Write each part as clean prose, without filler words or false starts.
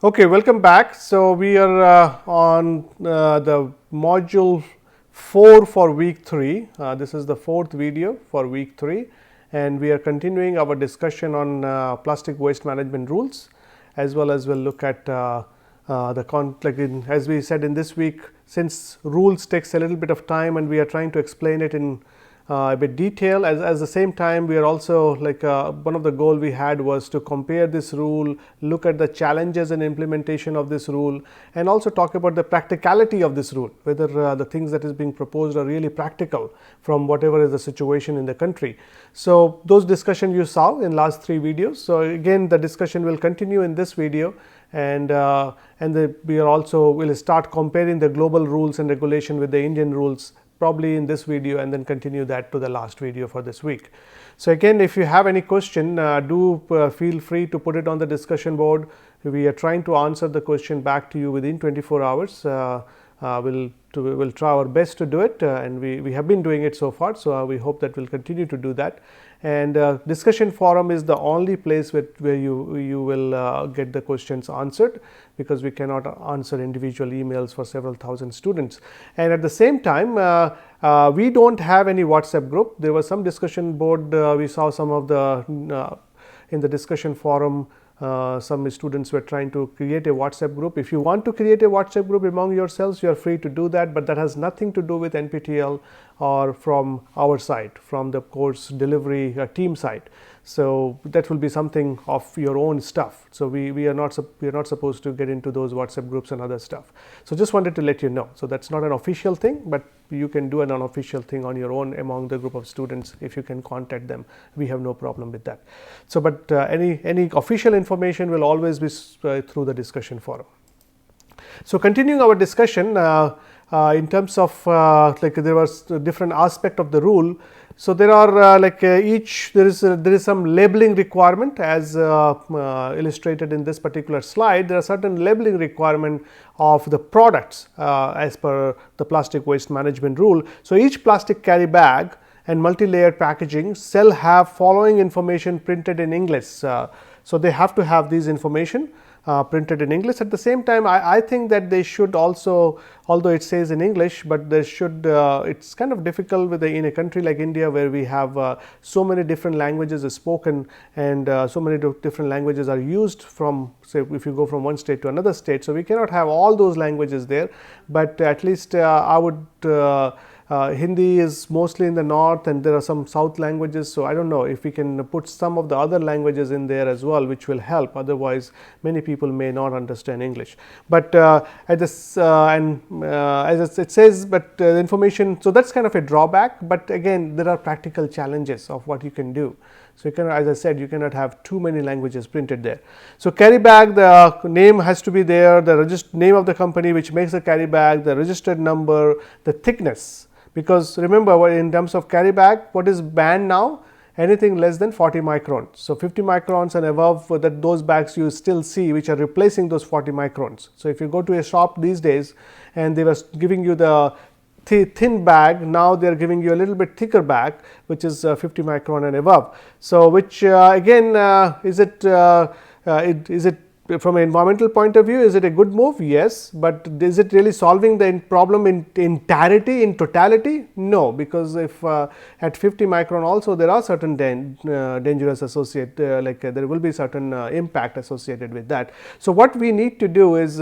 Okay, welcome back. So, we are on the module 4 for week 3. This is the fourth video for week 3, and we are continuing our discussion on plastic waste management rules, as well as we'll look at as we said in this week, since rules takes a little bit of time and we are trying to explain it in a bit detail. As the same time, we are also one of the goal we had was to compare this rule, look at the challenges and implementation of this rule, and also talk about the practicality of this rule, whether the things that is being proposed are really practical from whatever is the situation in the country. So, those discussion you saw in last 3 videos. So, again the discussion will continue in this video, and we are also will start comparing the global rules and regulation with the Indian rules probably in this video, and then continue that to the last video for this week. So, again, if you have any question, do feel free to put it on the discussion board. We are trying to answer the question back to you within 24 hours. We'll try our best to do it, and we have been doing it so far. So, we hope that we'll continue to do that. And discussion forum is the only place where you will get the questions answered, because we cannot answer individual emails for several thousand students. And at the same time, we don't have any WhatsApp group. There was some discussion board. We saw some of the in the discussion forum. Some students were trying to create a WhatsApp group. If you want to create a WhatsApp group among yourselves, you are free to do that, but that has nothing to do with NPTEL or from our side, from the course delivery team side. So, that will be something of your own stuff. So, we are not supposed to get into those WhatsApp groups and other stuff. So, just wanted to let you know. So, that's not an official thing, but you can do an unofficial thing on your own among the group of students. If you can contact them, we have no problem with that. So, but any official information will always be through the discussion forum. So, continuing our discussion in terms of there was a different aspect of the rule. So, there are there is some labeling requirement, as illustrated in this particular slide. There are certain labeling requirement of the products as per the plastic waste management rule. So, each plastic carry bag and multi-layered packaging shall have following information printed in English. So, they have to have these information printed in English. At the same time, I think that they should also, although it says in English, but they should, it's kind of difficult in a country like India, where we have so many different languages are spoken, and so many different languages are used from, say, if you go from one state to another state. So, we cannot have all those languages there, but at least I would Hindi is mostly in the north, and there are some south languages. So, I don't know if we can put some of the other languages in there as well, which will help. Otherwise, many people may not understand English. But at this as it says, but the information, so that's kind of a drawback. But again, there are practical challenges of what you can do. So, you can, as I said, you cannot have too many languages printed there. So, carry bag, the name has to be there, the name of the company which makes the carry bag, the registered number, the thickness. Because remember, in terms of carry bag, what is banned now? Anything less than 40 microns. So, 50 microns and above, those bags you still see, which are replacing those 40 microns. So, if you go to a shop these days and they were giving you the thin bag, now they are giving you a little bit thicker bag, which is 50 micron and above. So, which again is it from an environmental point of view, is it a good move? Yes, but is it really solving the problem in totality? No, because if at 50 micron also there are certain dangerous there will be certain impact associated with that. So, what we need to do is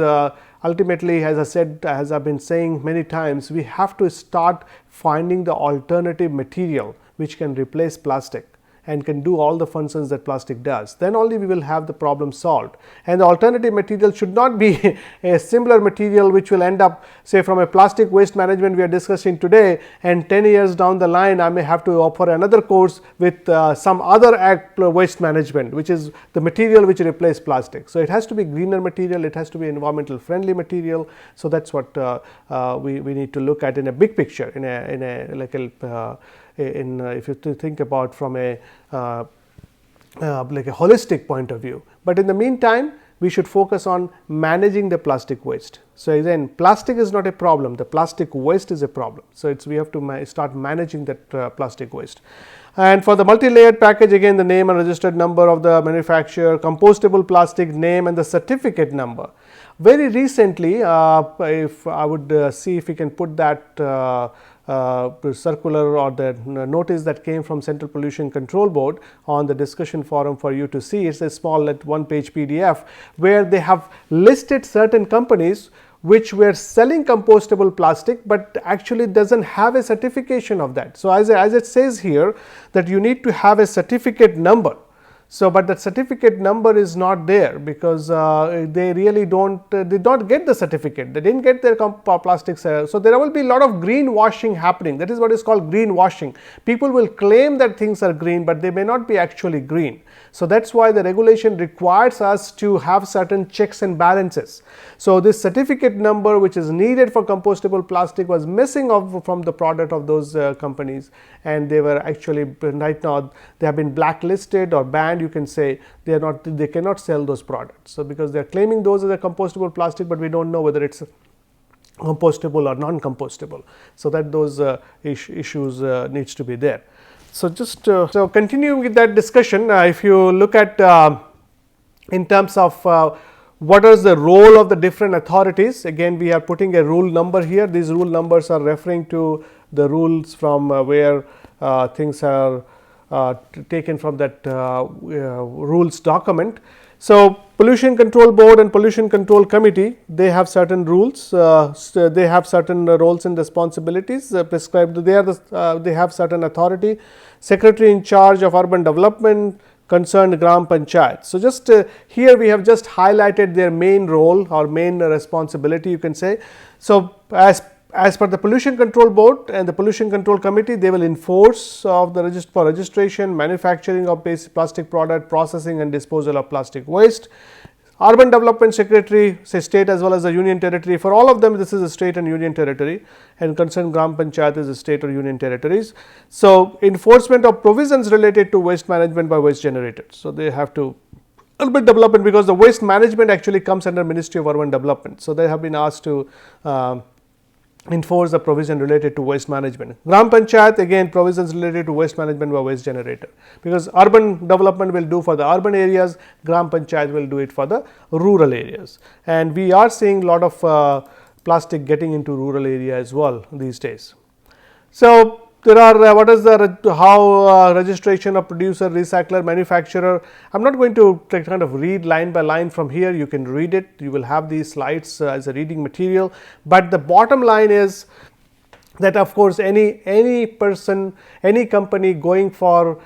ultimately, as I said, as I have been saying many times, we have to start finding the alternative material which can replace plastic and can do all the functions that plastic does. Then only we will have the problem solved. And the alternative material should not be a similar material which will end up, say, from a plastic waste management we are discussing today, and 10 years down the line I may have to offer another course with some other waste management, which is the material which replaces plastic. So, it has to be greener material, it has to be environmental friendly material. So, that is what we need to look at in a big picture, if you think about from a like a holistic point of view. But in the meantime, we should focus on managing the plastic waste. So, again plastic is not a problem, the plastic waste is a problem. So, we have to start managing that plastic waste. And for the multi-layered package, again the name and registered number of the manufacturer, compostable plastic name and the certificate number. Very recently, if I would see if we can put that circular or the notice that came from Central Pollution Control Board on the discussion forum for you to see. It is a small one-page PDF where they have listed certain companies which were selling compostable plastic, but actually does not have a certification of that. So, as it says here that you need to have a certificate number. So, but that certificate number is not there because they really did not get the certificate, they did not get their plastics. So, there will be a lot of greenwashing happening, that is what is called greenwashing. People will claim that things are green, but they may not be actually green. So, that is why the regulation requires us to have certain checks and balances. So, this certificate number which is needed for compostable plastic was missing from the product of those companies, and they were actually right now they have been blacklisted or banned, you can say. They cannot sell those products. So, because they are claiming those as a compostable plastic, but we do not know whether it is compostable or non-compostable. So, that those issues needs to be there. So, just so continuing with that discussion, if you look at in terms of what is the role of the different authorities, again we are putting a rule number here. These rule numbers are referring to the rules from where things are taken from that rules document. So, Pollution Control Board and Pollution Control Committee, they have certain rules, so they have certain roles and responsibilities prescribed. They have certain authority. Secretary in charge of urban development, concerned Gram Panchayat. So, just here we have just highlighted their main role or main responsibility, you can say. So, as per the Pollution Control Board and the Pollution Control Committee, they will enforce of the for registration, manufacturing of plastic product, processing and disposal of plastic waste. Urban Development Secretary, say state as well as the union territory, for all of them this is a state and union territory, and concerned Gram Panchayat is a state or union territories. So, enforcement of provisions related to waste management by waste generators. So, they have to urban development, because the waste management actually comes under Ministry of Urban Development. So, they have been asked to enforce the provision related to waste management. Gram Panchayat, again provisions related to waste management by waste generator, because urban development will do for the urban areas, Gram Panchayat will do it for the rural areas. And we are seeing a lot of plastic getting into rural area as well these days. So, there are what is the how registration of producer, recycler, manufacturer. I am not going to kind of read line by line from here, you can read it, you will have these slides as a reading material, but the bottom line is that of course any person, any company going for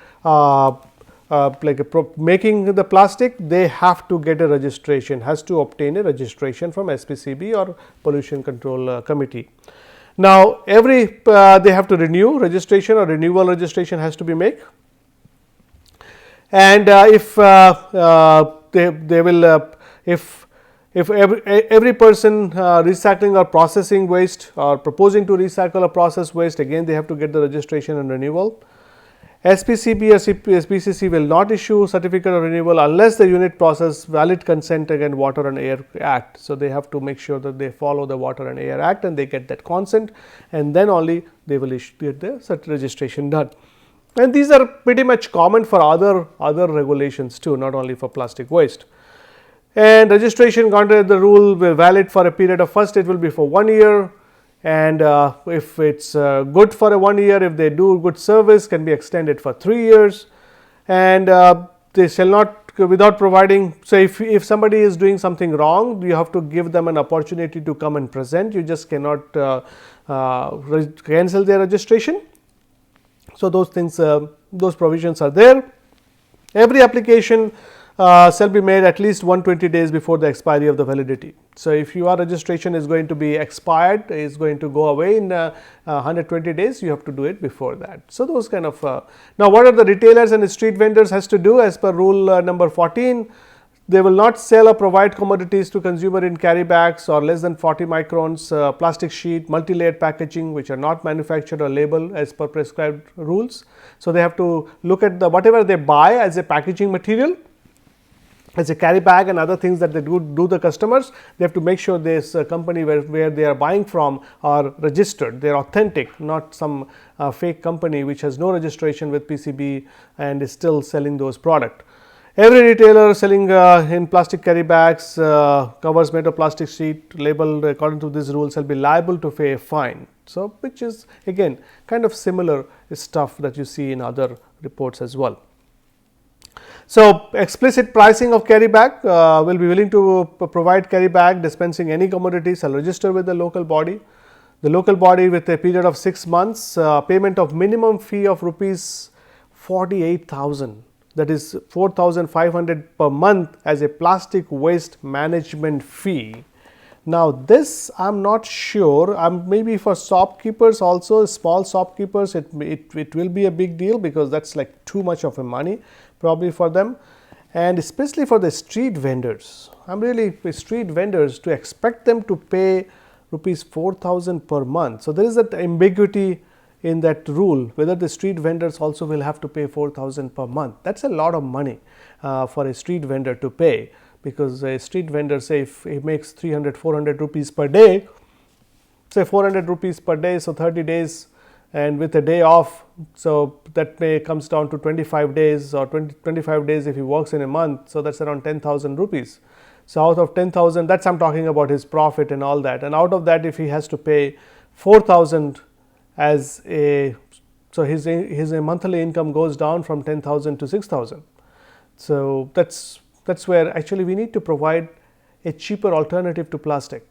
making the plastic, they have to get a registration, has to obtain a registration from SPCB or Pollution Control Committee. Now, they have to renew registration, or renewal registration has to be made, and if they will if every person recycling or processing waste or proposing to recycle or process waste, again they have to get the registration and renewal. SPCB or SPCC will not issue certificate of renewal unless the unit process valid consent against Water and Air Act. So, they have to make sure that they follow the Water and Air Act and they get that consent, and then only they will get the registration done. And these are pretty much common for other regulations too, not only for plastic waste. And registration contrary to the rule will valid for a period of, first it will be for 1 year, and if it is good for a 1 year, if they do good service, can be extended for 3 years, and they shall not without providing. So, if somebody is doing something wrong, you have to give them an opportunity to come and present, you just cannot cancel their registration. So, those things those provisions are there. Every application shall be made at least 120 days before the expiry of the validity. So, if your registration is going to be expired, is going to go away in 120 days, you have to do it before that. So, those kind of now what are the retailers and street vendors has to do as per rule number 14? They will not sell or provide commodities to consumer in carry bags or less than 40 microns, plastic sheet, multi-layered packaging which are not manufactured or labeled as per prescribed rules. So, they have to look at the whatever they buy as a packaging material, as a carry bag and other things that they do the customers, they have to make sure this company where they are buying from are registered, they are authentic, not some fake company which has no registration with PCB and is still selling those product. Every retailer selling in plastic carry bags, covers made of plastic sheet labeled according to these rules shall be liable to pay a fine. So, which is again kind of similar stuff that you see in other reports as well. So, explicit pricing of carry bag, will be willing to provide carry bag dispensing any commodity shall register with the local body. The local body with a period of 6 months, payment of minimum fee of rupees 48,000, that is 4,500 per month as a plastic waste management fee. Now, this I am not sure, maybe for shopkeepers also, small shopkeepers it will be a big deal, because that is like too much of a money probably for them, and especially for the street vendors. I am really street vendors to expect them to pay rupees 4,000 per month. So, there is that ambiguity in that rule, whether the street vendors also will have to pay 4,000 per month. That is a lot of money for a street vendor to pay, because a street vendor, say if he makes 300 400 rupees per day, say 400 rupees per day, so 30 days and with a day off, so that may comes down to 25 days or 25 days if he works in a month. So, that is around 10,000 rupees. So, out of 10,000, that is I am talking about his profit and all that, and out of that if he has to pay 4,000 as a, so his monthly income goes down from 10,000 to 6,000. So, that is where actually we need to provide a cheaper alternative to plastic,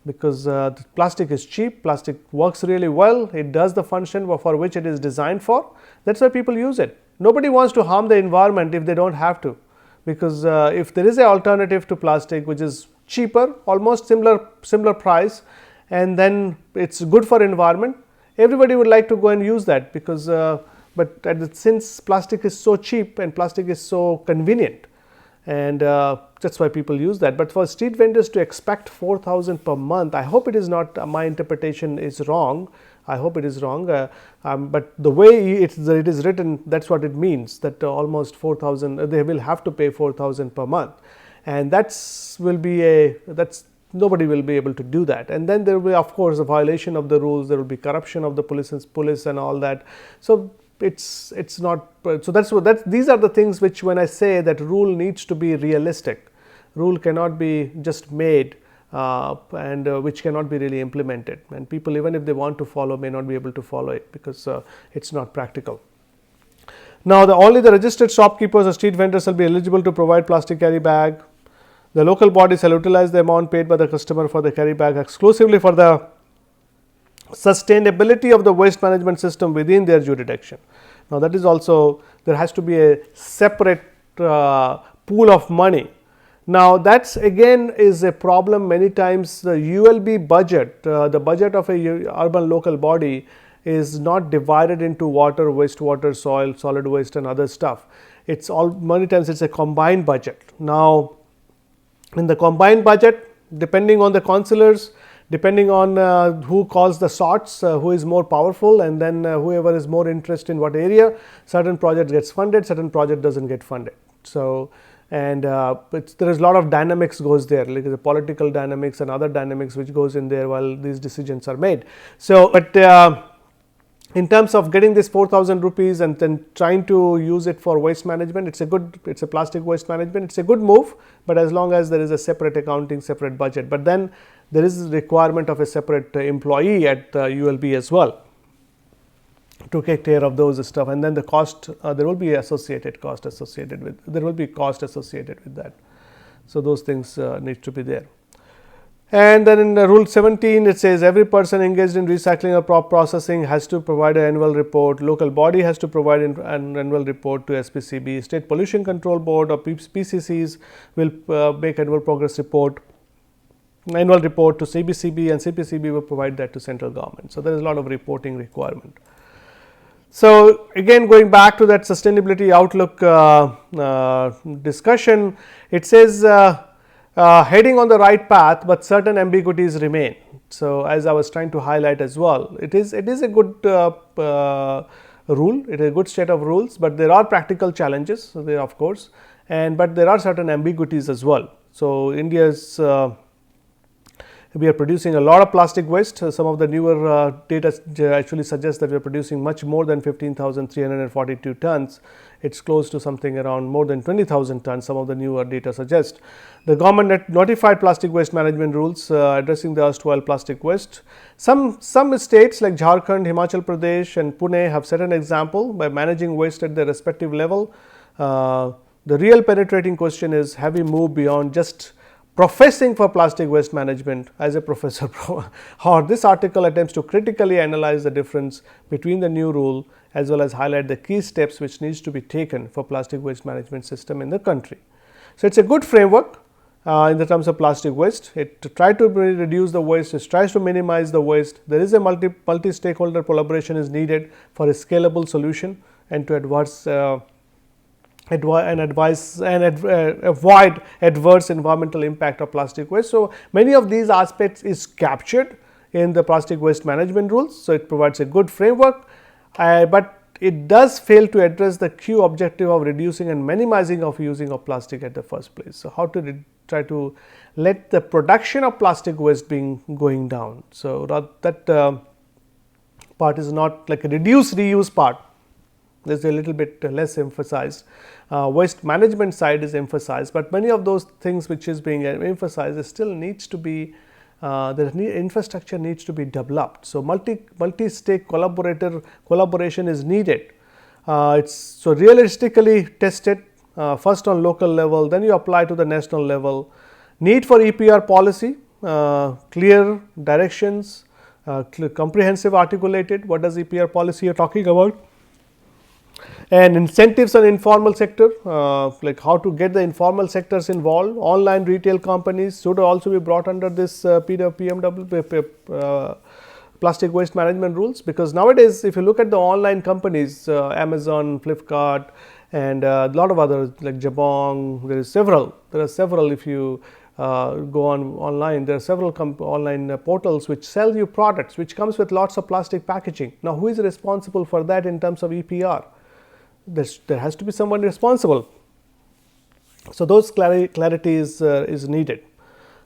because plastic is cheap, plastic works really well, it does the function for which it is designed for. That is why people use it. Nobody wants to harm the environment if they do not have to, because if there is an alternative to plastic which is cheaper, almost similar price, and then it is good for environment, everybody would like to go and use that, because but since plastic is so cheap and plastic is so convenient, and that is why people use that. But for street vendors to expect 4,000 per month, I hope it is not, my interpretation is wrong, I hope it is wrong, but the way it is written, that is what it means, that almost 4,000, they will have to pay 4,000 per month, and will be nobody will be able to do that. And then there will be of course a violation of the rules, there will be corruption of the police and all that. So, it's not, so these are the things which, when I say that rule needs to be realistic, rule cannot be just made and which cannot be really implemented, and people, even if they want to follow, may not be able to follow it, because it is not practical. Now, only the registered shopkeepers or street vendors shall be eligible to provide plastic carry bag. The local body shall utilize the amount paid by the customer for the carry bag exclusively for the sustainability of the waste management system within their jurisdiction. Now, that is also, there has to be a separate pool of money. Now, that again is a problem. Many times the ULB budget, the budget of a urban local body is not divided into water, wastewater, soil, solid waste and other stuff. It's all, many times it's a combined budget. Now, in the combined budget, depending on the councillors, depending on who calls the shots, who is more powerful, and then whoever is more interested in what area, certain project gets funded, certain project does not get funded. So, and there is a lot of dynamics goes there, like the political dynamics and other dynamics which goes in there while these decisions are made. So, but in terms of getting this 4,000 rupees and then trying to use it for waste management, it's a plastic waste management, it's a good move, but as long as there is a separate accounting, separate budget. But then there is requirement of a separate employee at ULB as well to take care of those stuff, and then the cost, there will be associated cost associated with, there will be cost associated with that. So, those things need to be there. And then in rule 17, it says every person engaged in recycling or processing has to provide an annual report. Local body has to provide an annual report to SPCB. State Pollution Control Board or PCCs will make annual progress report, annual report to CBCB, and CPCB will provide that to central government. So, there is a lot of reporting requirement. So, again going back to that sustainability outlook discussion, it says heading on the right path, but certain ambiguities remain. So, as I was trying to highlight as well, it is a good rule, it is a good set of rules, but there are practical challenges there of course, but there are certain ambiguities as well. So, India's we are producing a lot of plastic waste. Some of the newer data actually suggests that we are producing much more than 15,342 tons. It is close to something around more than 20,000 tons, some of the newer data suggest. The government notified plastic waste management rules addressing the erstwhile plastic waste. Some states like Jharkhand, Himachal Pradesh and Pune have set an example by managing waste at their respective level. The real penetrating question is, have we moved beyond just professing for plastic waste management as a professor, or this article attempts to critically analyze the difference between the new rule as well as highlight the key steps which needs to be taken for plastic waste management system in the country. So, it is a good framework in the terms of plastic waste. It tries to reduce the waste, it tries to minimize the waste. There is a multi stakeholder collaboration is needed for a scalable solution and to avoid adverse environmental impact of plastic waste. So, many of these aspects is captured in the plastic waste management rules. So, it provides a good framework, but it does fail to address the key objective of reducing and minimizing of using of plastic at the first place. So, how to try to let the production of plastic waste being going down. So, that part is not like a reduce reuse part. There is a little bit less emphasized. Waste management side is emphasized, but many of those things which is being emphasized still needs to be the infrastructure needs to be developed. So, multi-stake collaboration is needed. It's so realistically tested first on local level, then you apply to the national level. Need for EPR policy, clear directions, comprehensive articulated. What does EPR policy you are talking about? And incentives on informal sector, like how to get the informal sectors involved. Online retail companies should also be brought under this PMW plastic waste management rules, because nowadays if you look at the online companies, Amazon, Flipkart and a lot of others like Jabong, there are several if you go online, there are several online portals which sell you products which comes with lots of plastic packaging. Now, who is responsible for that in terms of EPR? There has to be someone responsible. So, those clarity is needed,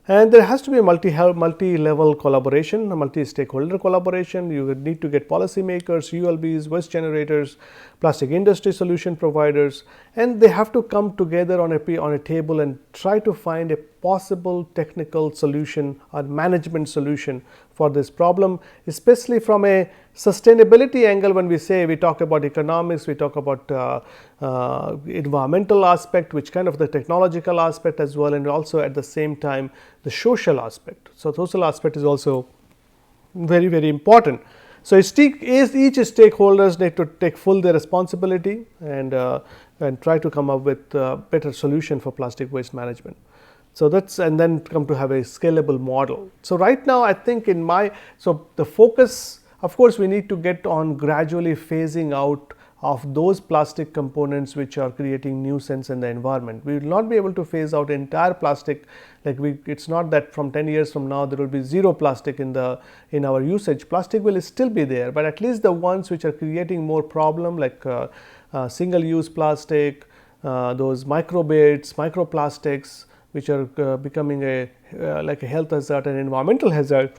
and there has to be a multi-level collaboration, a multi-stakeholder collaboration. You would need to get policymakers, ULBs, waste generators, plastic industry solution providers, and they have to come together on a table and try to find a possible technical solution or management solution for this problem, especially from a sustainability angle. When we talk about economics, we talk about environmental aspect, which kind of the technological aspect as well, and also at the same time the social aspect. So, social aspect is also very, very important. So, each stakeholders need to take full their responsibility and try to come up with better solution for plastic waste management. So, and then come to have a scalable model. So, right now I think the focus, of course, we need to get on gradually phasing out of those plastic components which are creating nuisance in the environment. We will not be able to phase out entire plastic, like it's not that from 10 years from now there will be zero plastic in our usage. Plastic will still be there, but at least the ones which are creating more problem, like single use plastic, those microbeads, microplastics, which are becoming like a health hazard and environmental hazard,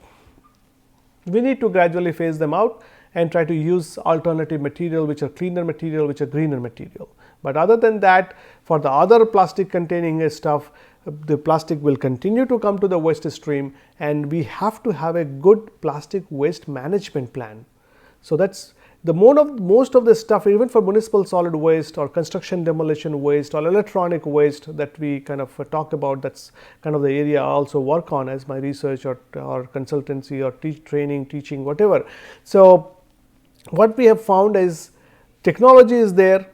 we need to gradually phase them out and try to use alternative material which are cleaner material, which are greener material. But other than that, for the other plastic containing stuff, the plastic will continue to come to the waste stream, and we have to have a good plastic waste management plan. So, that's the most of the stuff, even for municipal solid waste or construction demolition waste or electronic waste that we kind of talk about, that's kind of the area I also work on as my research or consultancy or training, teaching, whatever. So, what we have found is technology is there,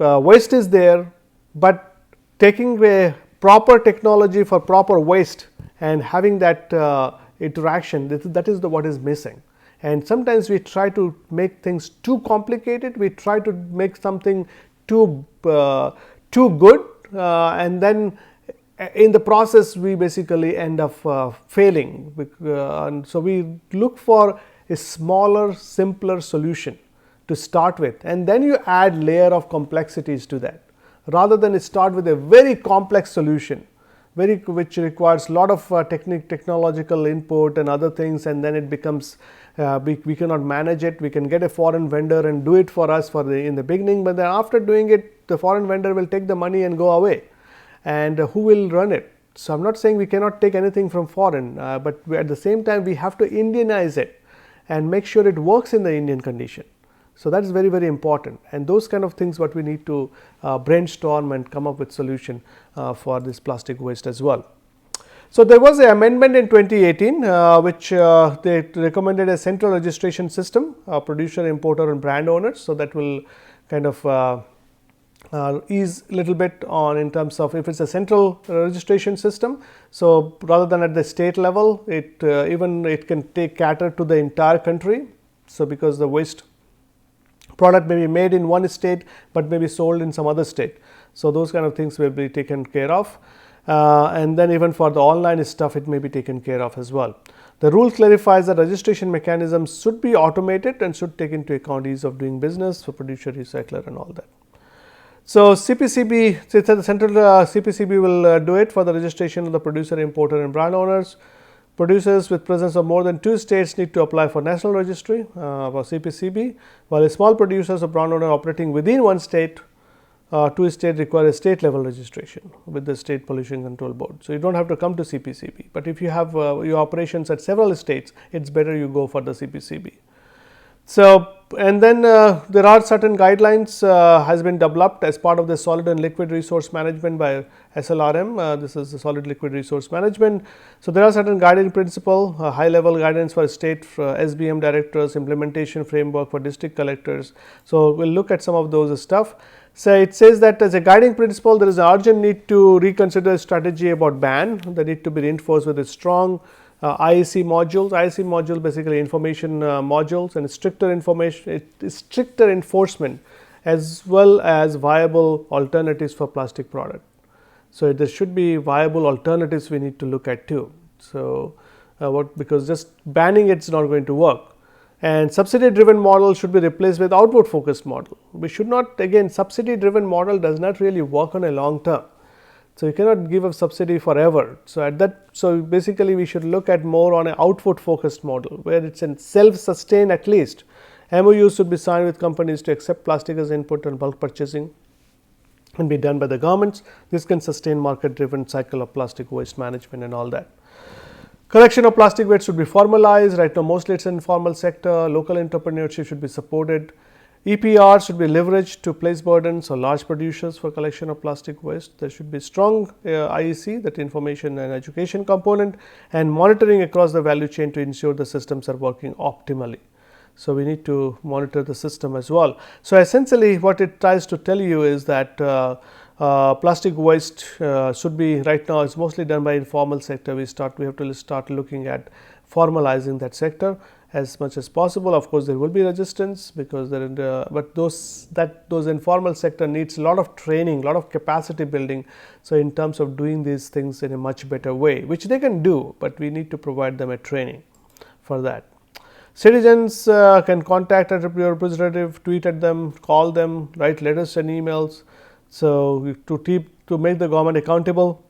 waste is there, but taking a proper technology for proper waste and having that interaction, that is what is missing. And sometimes we try to make things too complicated, we try to make something too good, and then in the process we basically end up failing. And so, we look for a smaller, simpler solution to start with, and then you add layer of complexities to that. rather than start with a very complex solution, which requires a lot of technological input and other things, and then it becomes we cannot manage it. We can get a foreign vendor and do it for us in the beginning, but then after doing it, the foreign vendor will take the money and go away, and who will run it? So, I am not saying we cannot take anything from foreign, but at the same time we have to Indianize it and make sure it works in the Indian condition. So, that is very, very important, and those kind of things what we need to brainstorm and come up with solution for this plastic waste as well. So, there was an amendment in 2018 which they recommended a central registration system, producer, importer and brand owners. So, that will kind of ease little bit on in terms of if it is a central registration system. So, rather than at the state level, it even it can cater to the entire country. So, because the waste product may be made in one state, but may be sold in some other state. So, those kind of things will be taken care of, and then even for the online stuff it may be taken care of as well. The rule clarifies that registration mechanisms should be automated and should take into account ease of doing business for producer, recycler and all that. So, CPCB, the central CPCB will do it for the registration of the producer, importer and brand owners. Producers with presence of more than 2 states need to apply for national registry for CPCB, while small producers or brand owner operating within one state, 2 states require a state level registration with the State Pollution Control Board. So, you do not have to come to CPCB, but if you have your operations at several states, it is better you go for the CPCB. So, and then there are certain guidelines has been developed as part of the solid and liquid resource management by SLRM. This is the solid liquid resource management. So, there are certain guiding principle, high level guidance for state SBM directors, implementation framework for district collectors. So, we will look at some of those stuff. So, it says that as a guiding principle, there is an urgent need to reconsider strategy about ban. They need to be reinforced with a strong IEC modules. IEC module basically information modules and stricter enforcement as well as viable alternatives for plastic product. So, there should be viable alternatives we need to look at too. So, because just banning it is not going to work, and subsidy driven model should be replaced with outward focused model. We should not, again, subsidy driven model does not really work on a long term. So, you cannot give a subsidy forever. So, so basically we should look at more on an outward focused model where it is a self sustained at least. MOUs should be signed with companies to accept plastic as input and bulk purchasing and be done by the governments. This can sustain market driven cycle of plastic waste management and all that. Collection of plastic waste should be formalized. Right now, mostly it is informal sector, local entrepreneurship should be supported. EPR should be leveraged to place burdens on large producers for collection of plastic waste. There should be strong IEC, that information and education component, and monitoring across the value chain to ensure the systems are working optimally. So, we need to monitor the system as well. So, essentially what it tries to tell you is that plastic waste should be, right now it is mostly done by informal sector. We have to start looking at formalizing that sector as much as possible. Of course, there will be resistance because but those informal sector needs a lot of training, a lot of capacity building. So, in terms of doing these things in a much better way, which they can do, but we need to provide them a training for that. Citizens can contact a representative, tweet at them, call them, write letters and emails. So, to make the government accountable,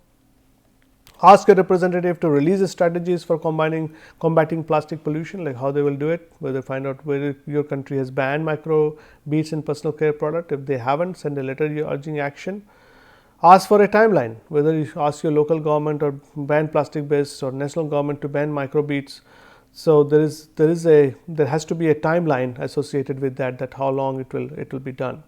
ask a representative to release strategies for combating plastic pollution, like how they will do it, whether find out whether your country has banned micro beads in personal care product. If they haven't, send a letter urging action. Ask for a timeline, whether you ask your local government or ban plastic based or national government to ban micro beads. So, there has to be a timeline associated with that how long it will be done.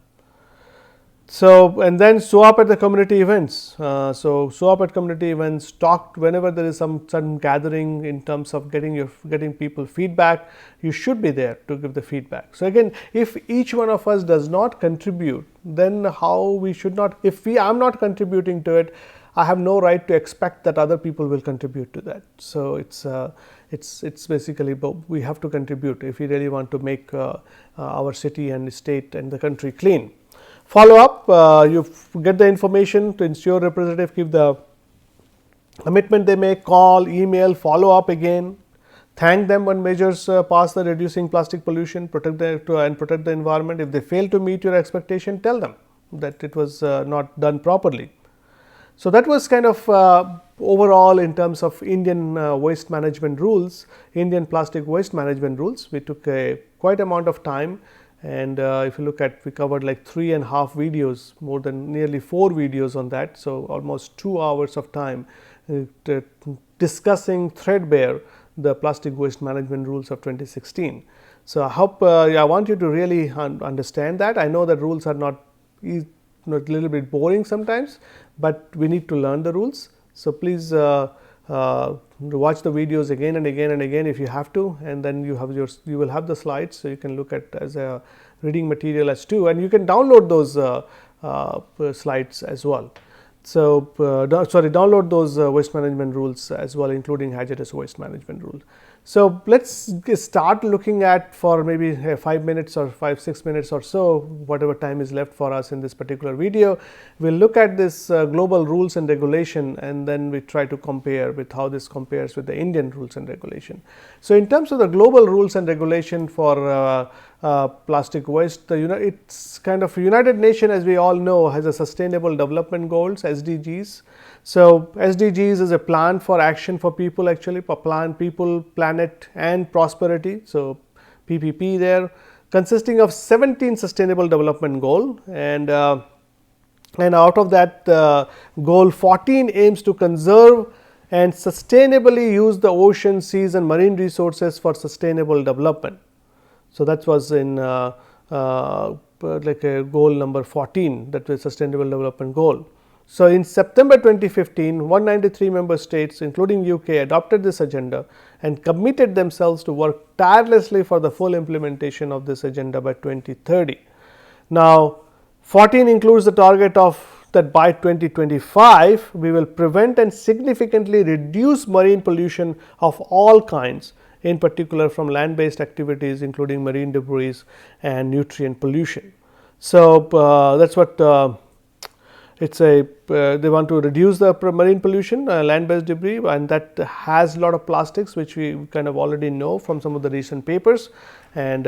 So, and then show up at the community events. So, show up at community events, talk whenever there is some sudden gathering in terms of getting people feedback, you should be there to give the feedback. So, again, if each one of us does not contribute, then how we should not, if I am not contributing to it, I have no right to expect that other people will contribute to that. So, it's basically we have to contribute if we really want to make our city and state and the country clean. Follow up, you get the information to ensure representative give the commitment they make, call, email, follow up again, thank them when measures pass the reducing plastic pollution, protect the environment. If they fail to meet your expectation, tell them, that it was not done properly. So, that was kind of overall in terms of Indian waste management rules, Indian plastic waste management rules. We took a quite amount of time, and if you look at, we covered like 3.5 videos, more than nearly 4 videos on that. So, almost 2 hours of time discussing threadbare the plastic waste management rules of 2016. So, I hope I want you to really understand that. I know that rules are not a little bit boring sometimes, but we need to learn the rules. So, please watch the videos again and again and again if you have to, and then you will have the slides, so you can look at as a reading material as too, and you can download those slides as well. So, download those waste management rules as well, including hazardous waste management rule. So, let us start looking at for maybe 5 minutes or 5-6 minutes or so, whatever time is left for us in this particular video. We will look at this global rules and regulation, and then we try to compare with how this compares with the Indian rules and regulation. So, in terms of the global rules and regulation for plastic waste, it's kind of United Nations, as we all know, has a Sustainable Development Goals, SDGs. So, SDGs is a plan for action for people, actually for people, planet and prosperity. So, PPP there, consisting of 17 sustainable development goal, and out of that goal 14 aims to conserve and sustainably use the ocean, seas and marine resources for sustainable development. So, that was in like a goal number 14, that was sustainable development goal. So, in September 2015, 193 member states including UK adopted this agenda and committed themselves to work tirelessly for the full implementation of this agenda by 2030. Now, 14 includes the target of that by 2025 we will prevent and significantly reduce marine pollution of all kinds, in particular from land based activities including marine debris and nutrient pollution. So, that is what it's a they want to reduce the marine pollution, land based debris, and that has a lot of plastics, which we kind of already know from some of the recent papers, and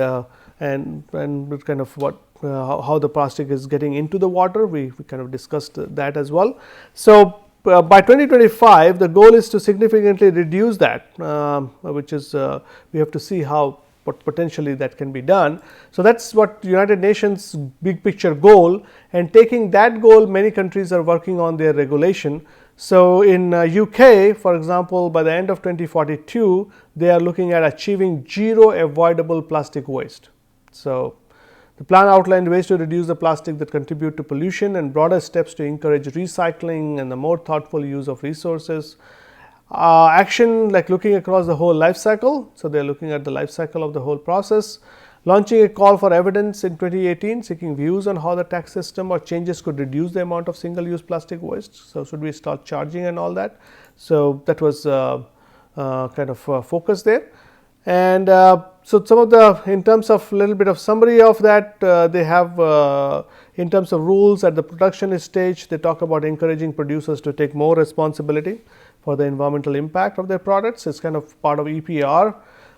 kind of what how the plastic is getting into the water. We kind of discussed that as well. So, by 2025 the goal is to significantly reduce that, which is we have to see how potentially that can be done. So, that is what United Nations big picture goal, and taking that goal many countries are working on their regulation. So, in UK for example, by the end of 2042 they are looking at achieving zero avoidable plastic waste. So, the plan outlined ways to reduce the plastic that contribute to pollution and broader steps to encourage recycling and the more thoughtful use of resources. Action like looking across the whole life cycle. So, they are looking at the life cycle of the whole process, launching a call for evidence in 2018, seeking views on how the tax system or changes could reduce the amount of single use plastic waste. So, should we start charging and all that. So, that was kind of focus there. And so, some of the in terms of little bit of summary of that, they have in terms of rules at the production stage, they talk about encouraging producers to take more responsibility for the environmental impact of their products. It is kind of part of EPR,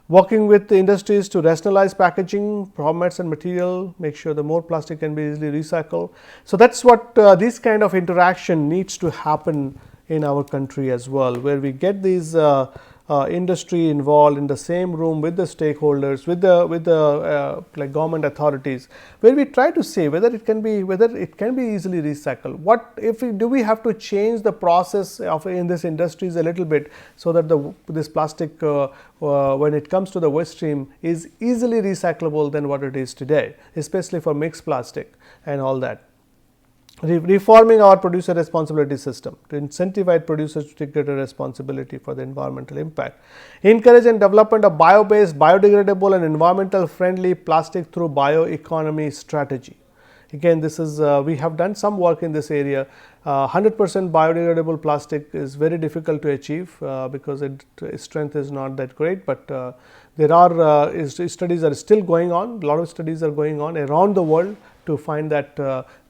working with the industries to rationalize packaging, formats and material, make sure the more plastic can be easily recycled. So, that is what this kind of interaction needs to happen in our country as well, where we get these industry involved in the same room with the stakeholders, with the like government authorities, where we try to say whether it can be easily recycled. What if do we have to change the process of in this industries a little bit, so that this plastic when it comes to the waste stream is easily recyclable than what it is today, especially for mixed plastic and all that. Reforming our producer responsibility system to incentivize producers to take greater responsibility for the environmental impact. Encourage and development of bio-based, biodegradable and environmental friendly plastic through bioeconomy strategy. Again, this is we have done some work in this area. 100% biodegradable plastic is very difficult to achieve because its strength is not that great, but there are studies are still going on. A lot of studies are going on around the world to find that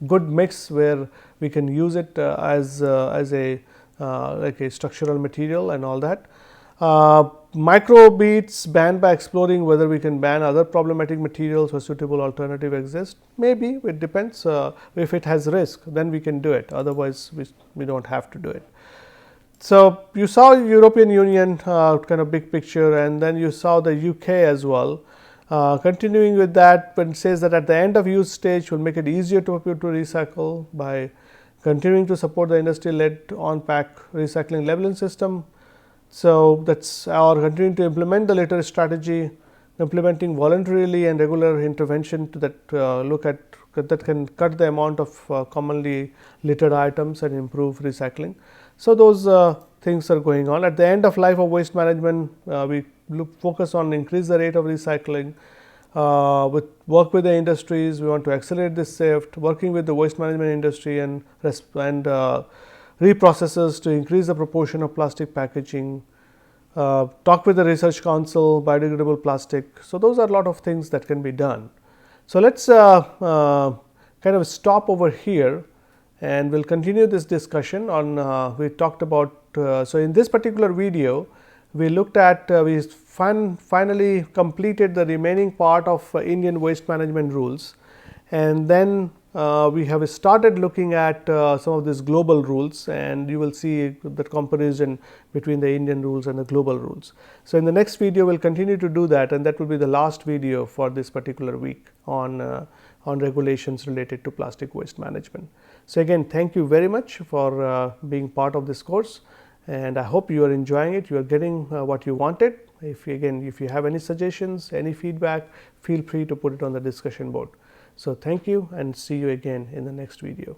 good mix where we can use it as a like a structural material and all that. Microbeads banned by exploring whether we can ban other problematic materials or suitable alternative exist. Maybe it depends. If it has risk, then we can do it. Otherwise, we don't have to do it. So, you saw European Union kind of big picture, and then you saw the UK as well. Continuing with that, but it says that at the end of use stage will make it easier to recycle by continuing to support the industry led on pack recycling labeling system. So, that is our continuing to implement the litter strategy, implementing voluntarily and regular intervention to that look at that can cut the amount of commonly littered items and improve recycling. So, those things are going on. At the end of life of waste management, we focus on increase the rate of recycling, work with the industries. We want to accelerate this shift, working with the waste management industry and reprocessors to increase the proportion of plastic packaging, talk with the research council, biodegradable plastic. So, those are a lot of things that can be done. So, let us kind of stop over here and we will continue this discussion on we talked about. So, in this particular video we looked at we finally completed the remaining part of Indian waste management rules, and then we have started looking at some of these global rules, and you will see the comparison between the Indian rules and the global rules. So, in the next video we will continue to do that, and that will be the last video for this particular week on regulations related to plastic waste management. So, again thank you very much for being part of this course, and I hope you are enjoying it, you are getting what you wanted. If you have any suggestions, any feedback, feel free to put it on the discussion board. So, thank you and see you again in the next video.